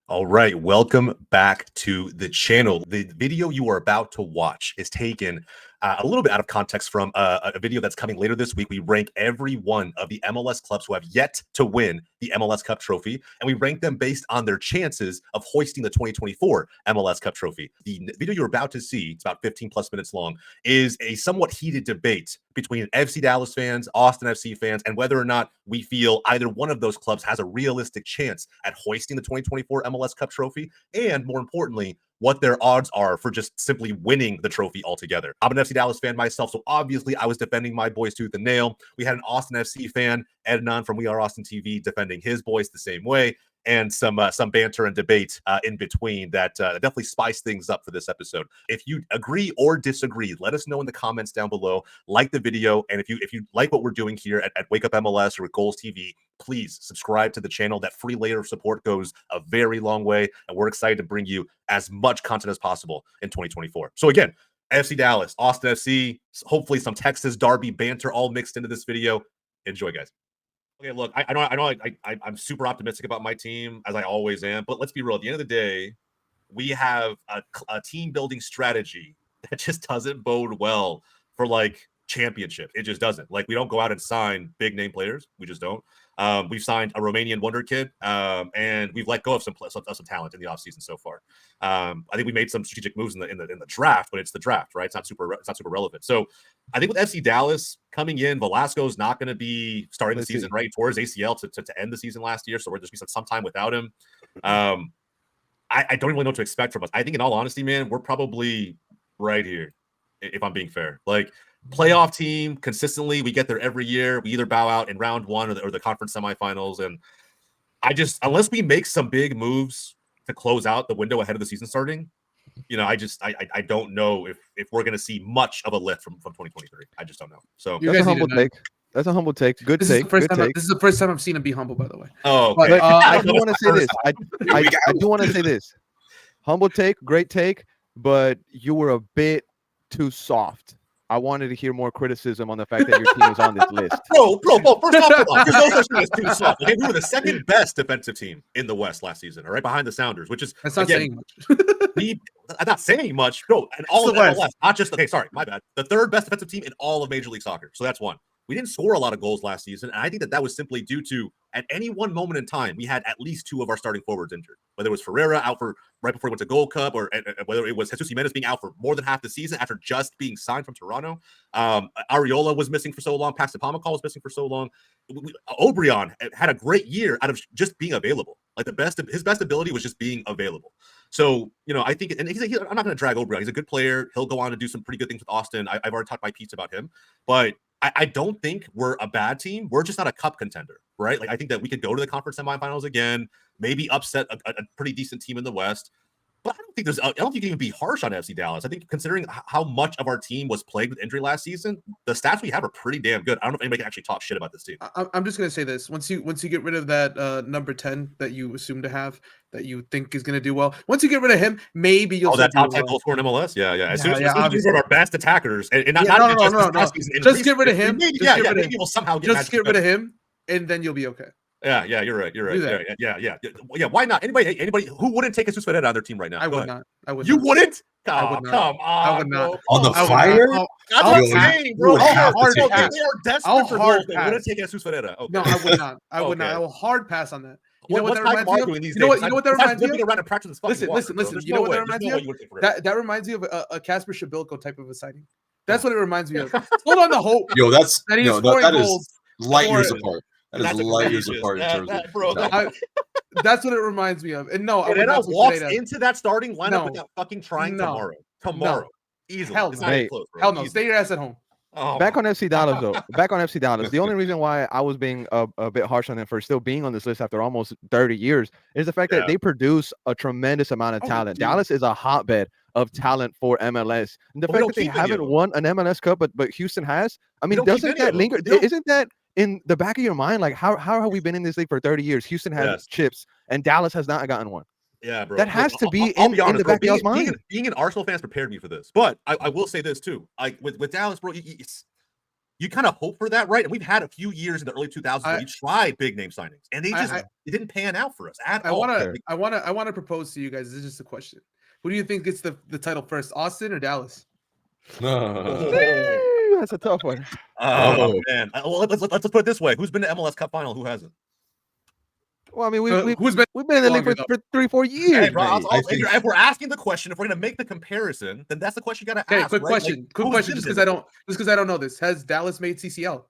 All right, welcome back to the channel. The video you are about to watch is taken a little bit out of context from a video that's coming later this week. We rank every one of the MLS clubs who have yet to win the MLS Cup trophy, and we rank them based on their chances of hoisting the 2024 MLS Cup trophy. The video you're about to see, it's about 15 plus minutes long, is a somewhat heated debate between FC Dallas fans, Austin FC fans, and whether or not we feel either one of those clubs has a realistic chance at hoisting the 2024 MLS Cup trophy, and more importantly, what their odds are for just simply winning the trophy altogether. I'm an FC Dallas fan myself, so obviously I was defending my boys tooth and nail. We had an Austin FC fan, Ednan from We Are Austin TV, defending his boys the same way, and some banter and debate in between that definitely spice things up for this episode. If you agree or disagree, let us know in the comments down below. Like the video, and if you like what we're doing here at Wake Up MLS or at Goals TV, please subscribe to the channel. That free layer of support goes a very long way, and we're excited to bring you as much content as possible in 2024. So again, FC Dallas, Austin FC, hopefully some Texas Derby banter all mixed into this video. Enjoy, guys. Okay, look, I know I'm super optimistic about my team, as I always am, but let's be real. At the end of the day, we have a team building strategy that just doesn't bode well for like championships. It just doesn't. Like, we don't go out and sign big name players. We just don't. We've signed a Romanian wonder kid, and we've let go of some talent in the offseason so far. I think we made some strategic moves in the draft, but it's the draft, right? It's not super relevant. So I think with FC Dallas coming in, Velasco's not going to be starting the season right towards ACL to end the season last year, so we're just be some time without him. I don't really know what to expect from us. I think, in all honesty, man, we're probably right here, if I'm being fair. Like, playoff team consistently, we get there every year. We either bow out in round one or the conference semifinals, and unless we make some big moves to close out the window ahead of the season starting, I don't know if we're going to see much of a lift from 2023. I just don't know. So that's a humble take. That's a humble take. Good take. Good take. This is the first time I've seen him be humble, by the way. Oh, okay. But, I do want to say this. I do want to say this. Humble take, great take, but you were a bit too soft. I wanted to hear more criticism on the fact that your team is on this list. Bro, first off, there's no such thing as too soft. Okay, we were the second best defensive team in the West last season, all right, behind the Sounders, which is, that's not saying much. I'm not saying much, bro. And all of MLS, not just, okay, sorry, my bad. The third best defensive team in all of Major League Soccer. So that's one. We didn't score a lot of goals last season, and I think that was simply due to, at any one moment in time, we had at least two of our starting forwards injured. Whether it was Ferreira out for right before he went to Gold Cup, or whether it was Jesus Jimenez being out for more than half the season after just being signed from Toronto. Areola was missing for so long. Paxton Pomykal was missing for so long. Obrian had a great year out of just being available. Like, his best ability was just being available. So, I think, and I'm not going to drag Obrian. He's a good player. He'll go on to do some pretty good things with Austin. I've already talked my piece about him, but I don't think we're a bad team. We're just not a cup contender, right? Like, I think that we could go to the conference semifinals again, maybe upset a pretty decent team in the West. But I don't think you can even be harsh on FC Dallas. I think, considering how much of our team was plagued with injury last season, the stats we have are pretty damn good. I don't know if anybody can actually talk shit about this team. I'm just gonna say this: once you get rid of that number 10 that you assume to have, that you think is gonna do well, once you get rid of him, maybe you'll. That top 10 goal scorer in MLS, yeah. As soon as we were our best attackers, and no. Just get rid of him. Maybe we'll somehow just get rid of him, and then you'll be okay. Yeah, you're right. Yeah. Why not? Anybody who wouldn't take Jesus Ferreira on their team right now? I would not. You wouldn't? I would not. Come on. I would not. On the fire? That's what I'm saying, bro. They are desperate for goals. They wouldn't take Jesus Ferreira. Okay. No, I would not. I would not. I will hard pass on that. You know what that reminds me of? You know what that reminds me of? Listen. You know what that reminds me of? That reminds me of a Casper Shabilko type of a sighting. That's what it reminds me of. Hold on to hope. Yo, that is light years apart. That is light years apart in terms of, bro. That's what it reminds me of. And no, I walks into that starting lineup without fucking trying tomorrow. Easily. Hell no. Stay your ass at home. Back on FC Dallas, though. Back on FC Dallas. The only reason why I was being a bit harsh on them for still being on this list after almost 30 years is the fact that they produce a tremendous amount of talent. Dallas is a hotbed of talent for MLS. And the fact that they haven't won an MLS Cup, but Houston has, I mean, doesn't that linger? Isn't that in the back of your mind? Like, how have we been in this league for 30 years? Houston has chips, and Dallas has not gotten one. Yeah, bro. That has to be in the back of your mind. Being an Arsenal fan prepared me for this, but I will say this too. Like with Dallas, bro, you kind of hope for that, right? And we've had a few years in the early 2000s where we tried big name signings, and they just it didn't pan out for us at all. I want to propose to you guys. This is just a question. Who do you think gets the title first, Austin or Dallas? That's a tough one. Oh man. Well, let's put it this way: who's been to MLS Cup final? Who hasn't? Well, I mean, we've been in the league for 3-4 years. Hey, bro, if we're asking the question, if we're gonna make the comparison, then that's the question you gotta ask. Quick question, just because I don't know this. Has Dallas made CCL?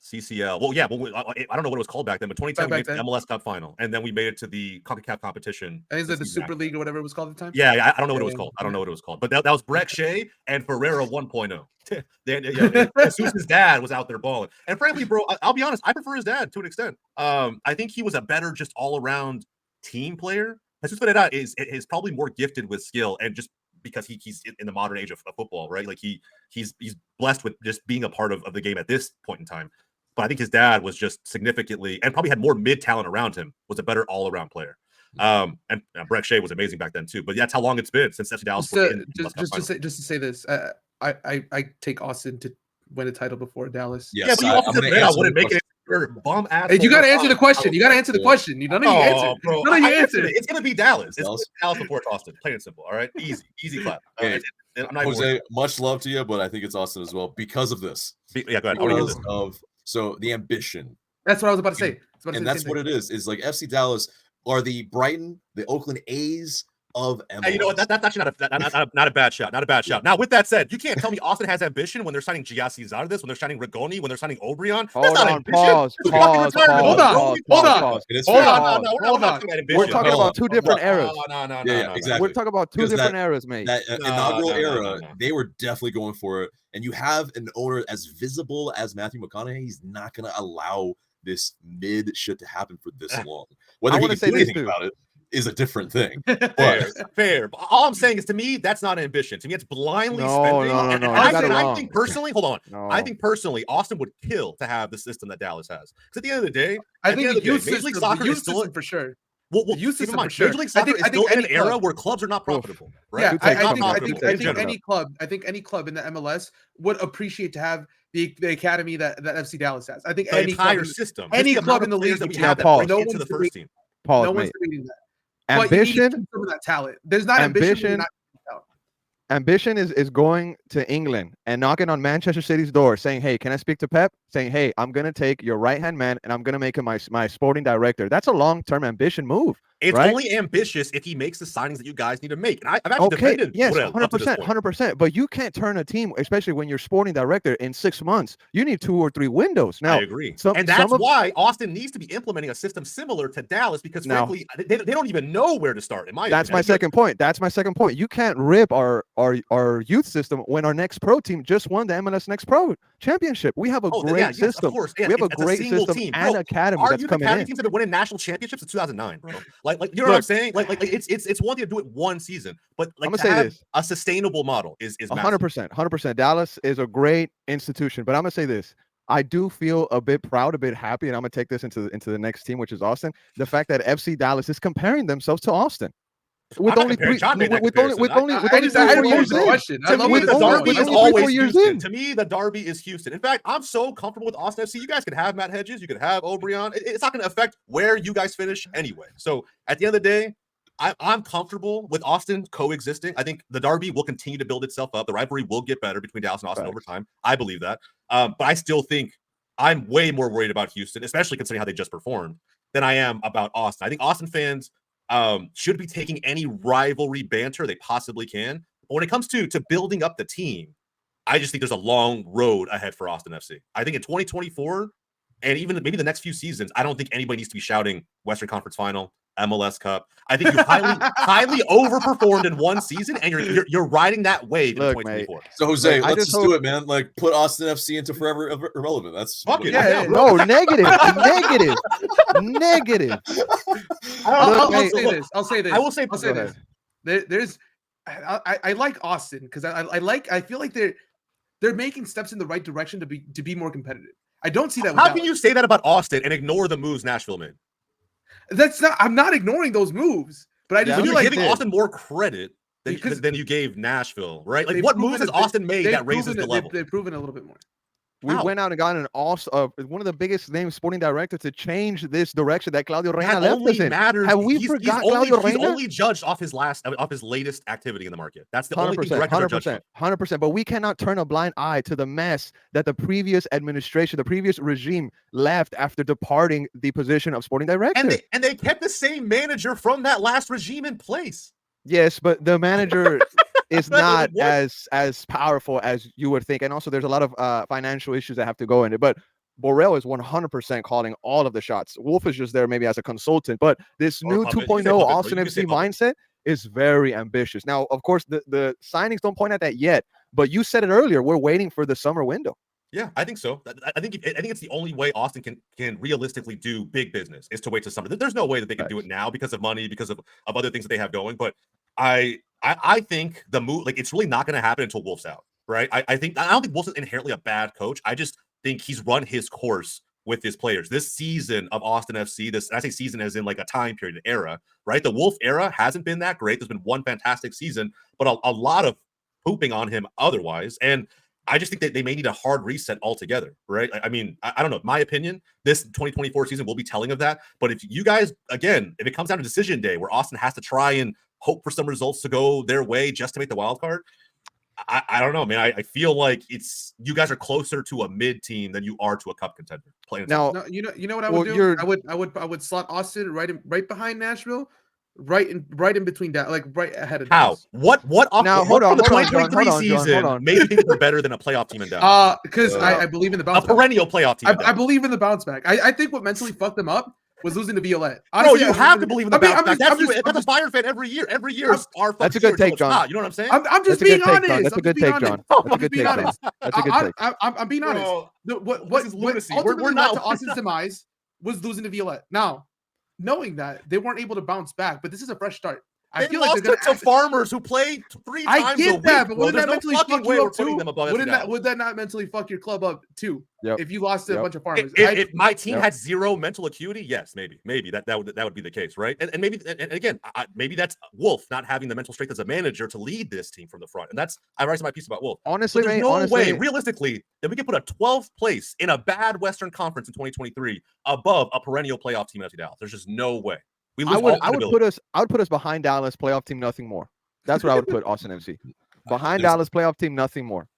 CCL. Well, yeah, I don't know what it was called back then, but 2010 we made the MLS Cup final, and then we made it to the CONCACAF competition. And is it the Super League or whatever it was called at the time? Yeah, I don't know what it was called. I don't know what it was called, but that was Breck Shea and Ferreira 1.0. Jesus' dad was out there balling, and frankly, bro, I'll be honest, I prefer his dad to an extent. I think he was a better, just all around team player. Jesus Ferreira is probably more gifted with skill, and just because he's in the modern age of football, right? Like he's blessed with just being a part of the game at this point in time. But I think his dad was just significantly, and probably had more mid talent around him, was a better all around player. And Breck Shea was amazing back then too. But that's how long it's been since FC Dallas. Just to say this, I take Austin to win a title before Dallas. Yes, yeah, but I wouldn't make it. Bum ass. Hey, you got to answer the question. You got to answer the question. None of you answered. Bro, none of you answered. It's gonna be Dallas. It's Dallas before Austin. Plain and simple. All right, easy clap. Hey, Jose, much love to you, but I think it's Austin as well because of this. Yeah, go ahead. So the ambition. That's what I was about to say. And that's what it is. Is like FC Dallas are the Brighton, the Oakland A's of MLS. Hey, you know what? That's actually not a bad shot. Not a bad shot. Now, with that said, you can't tell me Austin has ambition when they're signing Giassi Zardes, when they're signing Rigoni, when they're signing Obrian. Hold on. We're talking about two different eras. No, exactly. We're talking about two different eras, mate. That inaugural era, they were definitely going for it. And you have an owner as visible as Matthew McConaughey. He's not going to allow this mid shit to happen for this long. Whether he can do anything about it is a different thing. Fair. But all I'm saying is, to me, that's not ambition. To me, it's blindly spending. No. I think personally, hold on. No. I think personally, Austin would kill to have the system that Dallas has. Because at the end of the day, I think the youth Major League Soccer is still for sure. Well, youth system for sure. Major League Soccer is still in an era where clubs are not profitable. Right? Yeah, I think any club in the MLS would appreciate to have the academy that FC Dallas has. I think the any entire club, system, any club in the league that we have that break into the first team. No one's debating that. Ambition, some of that talent. There's not ambition. Ambition is going to England and knocking on Manchester City's door, saying, "Hey, can I speak to Pep?" Saying, "Hey, I'm gonna take your right hand man and I'm gonna make him my sporting director." That's a long term ambition move. It's only ambitious if he makes the signings that you guys need to make. And I've actually defended. Yes, 100%. But you can't turn a team, especially when you're sporting director, in 6 months. You need 2 or 3 windows. Now, I agree. And that's why Austin needs to be implementing a system similar to Dallas, because frankly, they don't even know where to start. That's my second point. You can't rip our youth system when our next pro team just won the MLS Next Pro Championship. We have a great system. We have a great system and academy that's coming in. Our teams have been winning national championships since 2009, bro. Like you know what I'm saying? Like it's one thing to do it one season, but like I'm gonna say this: a sustainable model is 100%. Dallas is a great institution, but I'm gonna say this: I do feel a bit proud, a bit happy, and I'm gonna take this into the next team, which is Austin. The fact that FC Dallas is comparing themselves to Austin. With only 3 years in. To me, the derby is Houston. In fact, I'm so comfortable with Austin FC. You guys can have Matt Hedges, you can have Obrian. It's not going to affect where you guys finish anyway. So at the end of the day, I'm comfortable with Austin coexisting. I think the derby will continue to build itself up. The rivalry will get better between Dallas and Austin over time. I believe that. But I still think I'm way more worried about Houston, especially considering how they just performed, than I am about Austin. I think Austin fans should be taking any rivalry banter they possibly can. But when it comes to building up the team, I just think there's a long road ahead for Austin FC. I think in 2024, and even maybe the next few seasons, I don't think anybody needs to be shouting Western Conference Final, MLS Cup. I think you highly overperformed in one season, and you're riding that wave in 2024. Mate. So Jose, let's just do it, man. Like put Austin FC into forever irrelevant. That's fuck it. No, negative. I'll say this. I will say this. There's I like Austin because I feel like they're making steps in the right direction to be more competitive. I don't see that. How can you say that about Austin and ignore the moves Nashville made? I'm not ignoring those moves, but I just feel like giving Austin more credit than you gave Nashville, right? Like what moves has Austin made that raises the level? They've proven a little bit more. We went out and got one of the biggest names sporting director to change this direction that Claudio Reina left us in. Matters. Have we forgot Claudio Reina? He's only judged off his latest activity in the market. That's the only thing directors are judged on. 100%. But we cannot turn a blind eye to the mess that the previous administration, the previous regime left after departing the position of sporting director. And they kept the same manager from that last regime in place. Yes, but the manager is not as powerful as you would think. And also there's a lot of financial issues that have to go in it. But Borrell is 100% calling all of the shots. Wolf is just there maybe as a consultant. But this new 2.0 Austin FC mindset is very ambitious. Now, of course, the signings don't point at that yet. But you said it earlier. We're waiting for the summer window. Yeah, I think so. I think it's the only way Austin can realistically do big business is to wait till summer. There's no way that they can do it now because of money, because of other things that they have going. But I think the move, like, it's really not going to happen until Wolf's out, right? I don't think Wolf's inherently a bad coach. I just think he's run his course with his players. This season of Austin FC, I say season as in like a time period, an era, right? The Wolf era hasn't been that great. There's been one fantastic season, but a lot of pooping on him otherwise. And I just think that they may need a hard reset altogether, right? I mean, I don't know. My opinion, this 2024 season will be telling of that. But if you guys, again, if it comes down to decision day where Austin has to try and hope for some results to go their way just to make the wild card, I don't know, man. I feel like you guys are closer to a mid team than you are to a cup contender. No, you know what I would do? I would slot Austin right behind Nashville. Right in between that, like right ahead of Dallas. What now, hold on, the 2023 season made you think they're better than a playoff team in Dallas? Because I believe in the bounce back. A perennial playoff team. I believe in the bounce back. I think what mentally fucked them up was losing to Violette. Honestly, you have to believe in the bounce back. That's a Fire fan every year. Every year is our That's a good take, John. You know what I'm saying? I'm just being honest. That's a good take, John. That's a good take, John. That's a good take. I'm being honest. What is lunacy? We're not to Austin's demise was losing to Violette. Now, knowing that they weren't able to bounce back, but this is a fresh start. I feel like they're to Farmers who play 3 times I get a week. That, but wouldn't that mentally fuck you up too? Would that not mentally fuck your club up too? Yep. If you lost to a bunch of Farmers. If my team had zero mental acuity, yes, maybe that would be the case, right? And maybe again, maybe that's Wolf not having the mental strength as a manager to lead this team from the front. And I write my piece about Wolf. Honestly, there's no way, realistically, that we could put a 12th place in a bad Western Conference in 2023 above a perennial playoff team FC Dallas. There's just no way. I would put us behind Dallas, playoff team, nothing more. That's what I would put Austin FC behind Dallas, playoff team, nothing more.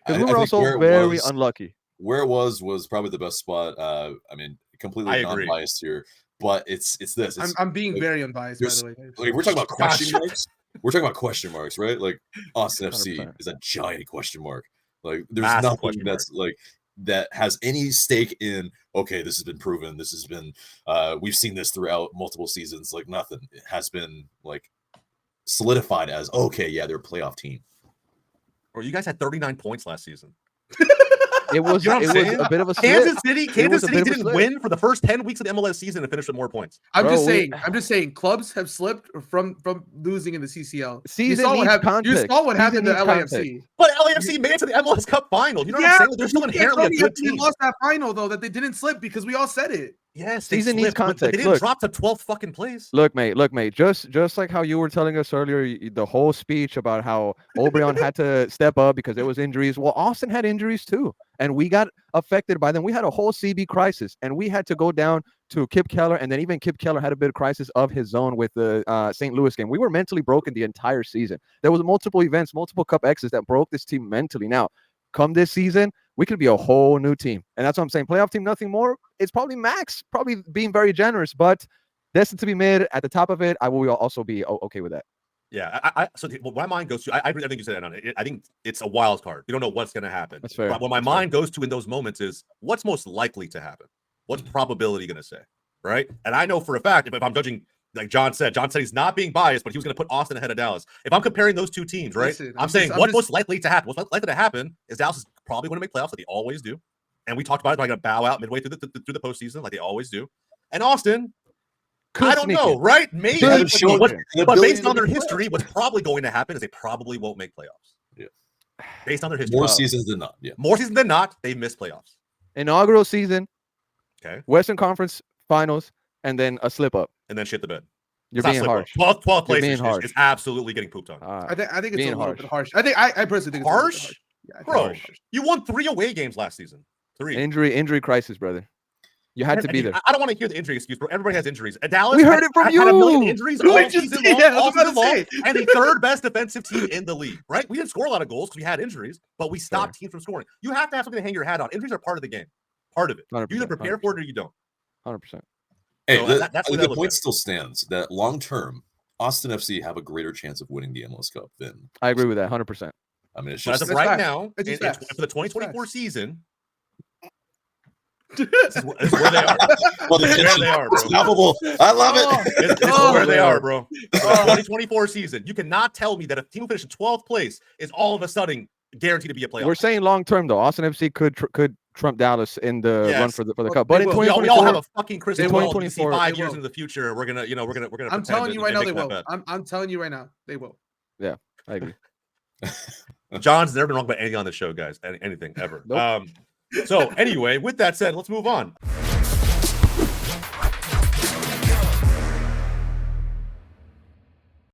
Because we were also very unlucky. Where it was probably the best spot. I mean, completely non-biased here, but it's this. I'm being very unbiased. By the way, like, we're talking about question marks. We're talking about question marks, right? Like Austin 100%. FC is a giant question mark. Like there's nothing that's like that has any stake in, okay, this has been proven, this has been we've seen this throughout multiple seasons. Like nothing. It has been like solidified as, okay, yeah, they're a playoff team. Or you guys had 39 points last season. It was a bit of a slip. Kansas City didn't win for the first 10 weeks of the MLS season and finished with more points. I'm just saying clubs have slipped from losing in the CCL. You saw what happened to LAFC. But LAFC made it to the MLS Cup final. You know what I'm saying? They're still inherently a good team. They lost that final though, that they didn't slip because we all said it. Yes, season needs context. They didn't drop to 12th fucking place. Look, mate. Just like how you were telling us earlier, the whole speech about how O'Brien had to step up because there was injuries. Well, Austin had injuries too, and we got affected by them. We had a whole CB crisis, and we had to go down to Kip Keller, and then even Kip Keller had a bit of crisis of his own with the St. Louis game. We were mentally broken the entire season. There was multiple events, multiple cup exits that broke this team mentally. Now, come this season, we could be a whole new team. And that's what I'm saying. Playoff team, nothing more. It's probably max, probably being very generous, but destined to be mid at the top of it. I will also be okay with that. Yeah. So what my mind goes to, I think you said that on it. I think it's a wild card. You don't know what's going to happen. That's fair. But what my mind goes to in those moments is what's most likely to happen? What's probability going to say? Right. And I know for a fact, if I'm judging, like John said he's not being biased, but he was going to put Austin ahead of Dallas. If I'm comparing those two teams, right, I'm saying what's most likely to happen. What's likely to happen is Dallas is probably going to make playoffs like they always do. And we talked about it, they're going to bow out midway through the postseason like they always do. And Austin, I don't know, right? Maybe, but based on their history, what's probably going to happen is they probably won't make playoffs. Yeah. Based on their history. More seasons than not. Yeah. More seasons than not, they miss playoffs. Inaugural season. Okay. Western Conference Finals, and then a slip up. And then shit the bed. You're being harsh. 12th place is absolutely getting pooped on. I think it's a little bit harsh. I personally think it's harsh. Yeah, Bro, you won 3 away games last season. 3. Injury crisis, brother. You had to be there. I don't want to hear the injury excuse, bro. Everybody has injuries. Dallas we heard it from you. Had a million injuries all season long, say. and the 3rd best defensive team in the league, right? We didn't score a lot of goals because we had injuries, but we stopped teams from scoring. You have to have something to hang your hat on. Injuries are part of the game. Part of it. You either prepare for it or you don't. 100%. Hey, so the point still stands that long term, Austin FC have a greater chance of winning the MLS Cup than. I agree with that 100%. I mean, it's just just as of right now, for the 2024 season. This is where they are. Well, this is where they are, bro. Unstoppable. I love it. This is where they are, bro. The 2024 season. You cannot tell me that a team who finished in 12th place is all of a sudden guaranteed to be a playoff. We're saying long term though. Austin FC could trump Dallas in the run for the cup. But in 2024, we all have a fucking crystal ball. 2024, 5 years into the future, we're gonna. I'm telling you right now, they will. I'm telling you right now, they will. Yeah, I agree. John's never been wrong about anything on this show, guys. Anything ever. Nope. So anyway, with that said, let's move on.